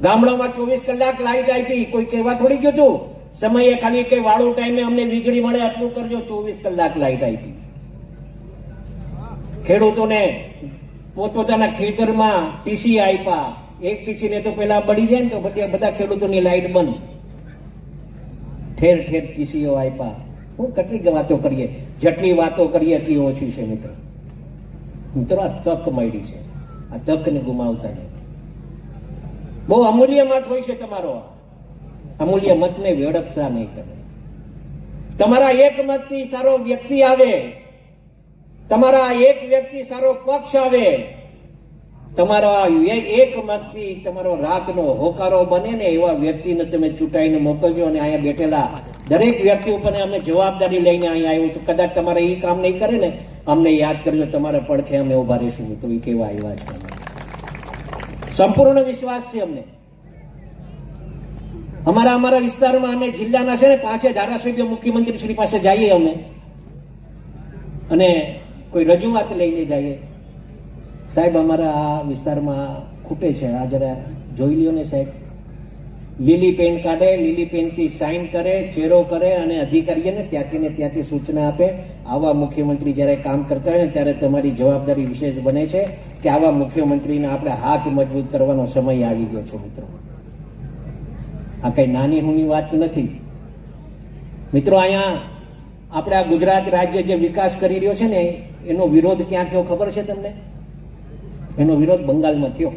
ગામડામાં 24 કલાક લાઈટ આપી, કોઈ કહેવા થોડી ગયું હતું સમયે ખાલી કે વાળું ટાઈમે અમને વીજળી મળે આટલું કરજો, 24 કલાક લાઈટ આપી. ખેડૂતોને પોતપોતાના ખેતરમાં ટીસી આપ્યા, એક ટીસી ને તો પેલા બળી જાય ને તો બધા ખેડૂતોની લાઈટ બંધ, ઠેર ઠેર ટીસીઓ આપ્યા. હું કેટલી વાતો કરીએ, જેટલી વાતો કરીએ એટલી ઓછી છે મિત્રો. મિત્રો આ તક મળી છે, આ તકને ગુમાવતા નહીં. બહુ અમૂલ્ય મત હોય છે તમારો, અમૂલ્ય મતને વેડફતા નહીં તમે. તમારા એક મતથી સારો વ્યક્તિ આવે, તમારા એક વ્યક્તિ સારો પક્ષ આવે, તમારા એક મતથી તમારો રાતનો હોકારો બને ને એવા વ્યક્તિને તમે ચૂંટાઈને મોકલજો. અને અહીંયા બેઠેલા દરેક વ્યક્તિ ઉપર અમે જવાબદારી લઈને અહીંયા આવ્યું છું. કદાચ તમારે એ કામ નહીં કરે ને અમને યાદ કરજો, તમારા પડખે અમે ઉભા રહીશું મિત્રો. એ કેવા આવ્યા છે, સંપૂર્ણ વિશ્વાસ છે અમને. અમારા વિસ્તારમાં અમે જિલ્લાના છે ને 5 ધારાસભ્ય મુખ્યમંત્રી શ્રી પાસે જઈએ અમે, અને કોઈ રજૂઆત લઈને જઈએ, સાહેબ અમારા આ વિસ્તારમાં ખૂટે છે, આ જરા જોઈ લ્યો ને સાહેબ. લીલી પેન કાઢે, લીલી પેનથી સાઇન કરે, ચેરો કરે અને અધિકારીઓને ત્યાંથી સૂચના આપે. આવા મુખ્યમંત્રી જ્યારે કામ કરતા હોય ને ત્યારે તમારી જવાબદારી વિશેષ બને છે કે આવા મુખ્યમંત્રીને આપણે હાથ મજબૂત કરવાનો સમય આવી ગયો છે મિત્રો. આ કઈ નાની હુની વાત નથી મિત્રો. અહીંયા આપણે આ ગુજરાત રાજ્ય જે વિકાસ કરી રહ્યો છે ને એનો વિરોધ ક્યાં થયો ખબર છે તમને? એનો વિરોધ બંગાળમાં થયો.